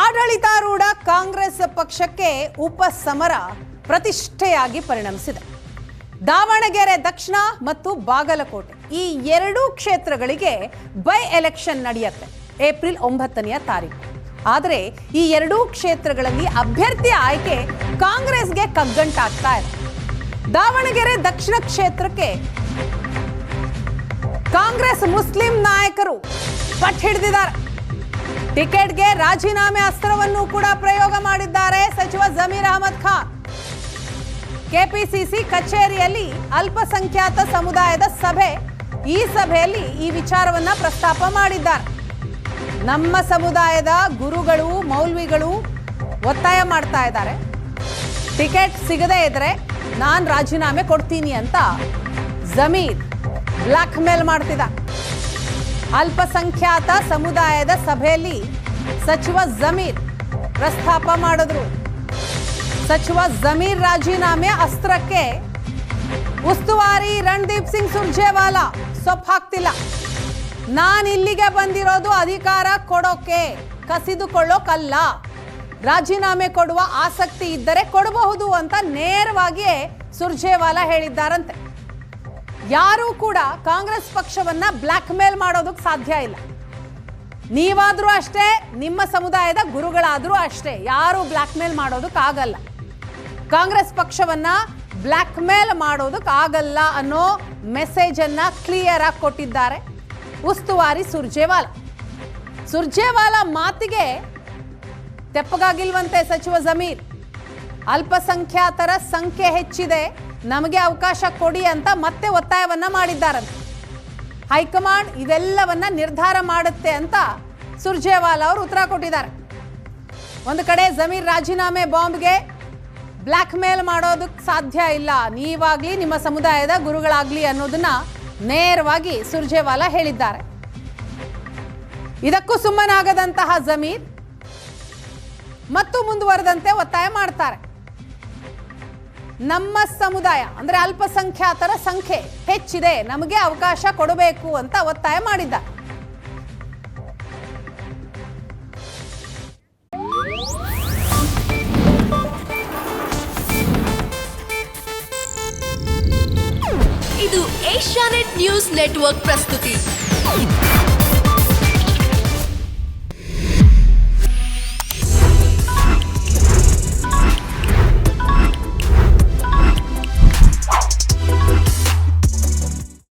ಆಡಳಿತಾರೂಢ ಕಾಂಗ್ರೆಸ್ ಪಕ್ಷಕ್ಕೆ ಉಪಸಮರ ಪ್ರತಿಷ್ಠೆಯಾಗಿ ಪರಿಣಮಿಸಿದೆ. ದಾವಣಗೆರೆ ದಕ್ಷಿಣ ಮತ್ತು ಬಾಗಲಕೋಟೆ ಈ ಎರಡೂ ಕ್ಷೇತ್ರಗಳಿಗೆ ಬೈ ಎಲೆಕ್ಷನ್ ನಡೆಯುತ್ತೆ ಏಪ್ರಿಲ್ 9ನೇ ತಾರೀಕು. ಆದರೆ ಈ ಎರಡೂ ಕ್ಷೇತ್ರಗಳಲ್ಲಿ ಅಭ್ಯರ್ಥಿ ಆಯ್ಕೆ ಕಾಂಗ್ರೆಸ್ಗೆ ಕಗ್ಗಂಟಾಗ್ತಾ ಇದೆ. ದಾವಣಗೆರೆ ದಕ್ಷಿಣ ಕ್ಷೇತ್ರಕ್ಕೆ ಕಾಂಗ್ರೆಸ್ ಮುಸ್ಲಿಂ ನಾಯಕರು ಪಟ್ಟು ಹಿಡಿದಿದ್ದಾರೆ. ಟಿಕೆಟ್ಗೆ ರಾಜೀನಾಮೆ ಅಸ್ತ್ರವನ್ನು ಕೂಡ ಪ್ರಯೋಗ ಮಾಡಿದ್ದಾರೆ ಸಚಿವ ಜಮೀರ್ ಅಹಮದ್ ಖಾನ್. ಕೆಪಿಸಿಸಿ ಕಚೇರಿಯಲ್ಲಿ ಅಲ್ಪಸಂಖ್ಯಾತ ಸಮುದಾಯದ ಸಭೆ, ಈ ಸಭೆಯಲ್ಲಿ ಈ ವಿಚಾರವನ್ನ ಪ್ರಸ್ತಾಪ ಮಾಡಿದ್ದಾರೆ. ನಮ್ಮ ಸಮುದಾಯದ ಗುರುಗಳು ಮೌಲ್ವಿಗಳು ಒತ್ತಾಯ ಮಾಡ್ತಾ ಇದ್ದಾರೆ, ಟಿಕೆಟ್ ಸಿಗದೇ ಇದ್ರೆ ನಾನು ರಾಜೀನಾಮೆ ಕೊಡ್ತೀನಿ ಅಂತ ಜಮೀರ್ ಬ್ಲಾಕ್ ಮೇಲ್ ಮಾಡ್ತಿದ್ದ. ಅಲ್ಪಸಂಖ್ಯಾತ ಸಮುದಾಯದ ಸಭೆಯಲ್ಲಿ ಸಚಿವ ಜಮೀರ್ ಪ್ರಸ್ತಾಪ ಮಾಡಿದ್ರು. ಸಚಿವ ಜಮೀರ್ ರಾಜೀನಾಮೆ ಅಸ್ತ್ರಕ್ಕೆ ಉಸ್ತುವಾರಿ ರಣದೀಪ್ ಸಿಂಗ್ ಸುರ್ಜೇವಾಲಾ ಸೊಪ್ಪು ಹಾಕ್ತಿಲ್ಲ. ನಾನು ಇಲ್ಲಿಗೆ ಬಂದಿರೋದು ಅಧಿಕಾರ ಕೊಡೋಕೆ, ಕಸಿದುಕೊಳ್ಳೋಕಲ್ಲ. ರಾಜೀನಾಮೆ ಕೊಡುವ ಆಸಕ್ತಿ ಇದ್ದರೆ ಕೊಡಬಹುದು ಅಂತ ನೇರವಾಗಿ ಸುರ್ಜೇವಾಲಾ ಹೇಳಿದ್ದಾರಂತೆ. ಯಾರೂ ಕೂಡ ಕಾಂಗ್ರೆಸ್ ಪಕ್ಷವನ್ನ ಬ್ಲಾಕ್ ಮೇಲ್ ಮಾಡೋದಕ್ಕೆ ಸಾಧ್ಯ ಇಲ್ಲ. ನೀವಾದ್ರೂ ಅಷ್ಟೇ, ನಿಮ್ಮ ಸಮುದಾಯದ ಗುರುಗಳಾದ್ರೂ ಅಷ್ಟೇ, ಯಾರು ಬ್ಲಾಕ್ ಮೇಲ್ ಮಾಡೋದಕ್ಕಾಗಲ್ಲ. ಕಾಂಗ್ರೆಸ್ ಪಕ್ಷವನ್ನ ಬ್ಲಾಕ್ ಮೇಲ್ ಮಾಡೋದಕ್ಕಾಗಲ್ಲ ಅನ್ನೋ ಮೆಸೇಜ್ ಅನ್ನ ಕ್ಲಿಯರ್ ಆಗಿ ಕೊಟ್ಟಿದ್ದಾರೆ ಉಸ್ತುವಾರಿ ಸುರ್ಜೇವಾಲಾ. ಸುರ್ಜೇವಾಲಾ ಮಾತಿಗೆ ತೆಪ್ಪಗಾಗಿಲ್ವಂತೆ ಸಚಿವ ಜಮೀರ್. ಅಲ್ಪಸಂಖ್ಯಾತರ ಸಂಖ್ಯೆ ಹೆಚ್ಚಿದೆ, ನಮಗೆ ಅವಕಾಶ ಕೊಡಿ ಅಂತ ಮತ್ತೆ ಒತ್ತಾಯವನ್ನ ಮಾಡಿದ್ದಾರಂತೆ. ಹೈಕಮಾಂಡ್ ಇದೆಲ್ಲವನ್ನ ನಿರ್ಧಾರ ಮಾಡುತ್ತೆ ಅಂತ ಸುರ್ಜೇವಾಲಾ ಅವರು ಉತ್ತರ ಕೊಟ್ಟಿದ್ದಾರೆ. ಒಂದು ಕಡೆ ಜಮೀರ್ ರಾಜೀನಾಮೆ ಬಾಂಬ್ಗೆ ಬ್ಲಾಕ್ ಮೇಲ್ ಮಾಡೋದಕ್ಕೆ ಸಾಧ್ಯ ಇಲ್ಲ, ನೀವಾಗ್ಲಿ ನಿಮ್ಮ ಸಮುದಾಯದ ಗುರುಗಳಾಗ್ಲಿ ಅನ್ನೋದನ್ನ ನೇರವಾಗಿ ಸುರ್ಜೇವಾಲಾ ಹೇಳಿದ್ದಾರೆ. ಇದಕ್ಕೂ ಸುಮ್ಮನಾಗದಂತಹ ಜಮೀರ್ ಮತ್ತು ಮುಂದುವರೆದಂತೆ ಒತ್ತಾಯ ಮಾಡ್ತಾರೆ. ನಮ್ಮ ಸಮುದಾಯ ಅಂದ್ರೆ ಅಲ್ಪಸಂಖ್ಯಾತರ ಸಂಖ್ಯೆ ಹೆಚ್ಚಿದೆ, ನಮಗೆ ಅವಕಾಶ ಕೊಡಬೇಕು ಅಂತ ಒತ್ತಾಯ ಮಾಡಿದ್ದಾರೆ. ಇದು ಏಷ್ಯಾನೆಟ್ ನ್ಯೂಸ್ ನೆಟ್ವರ್ಕ್ ಪ್ರಸ್ತುತಿ.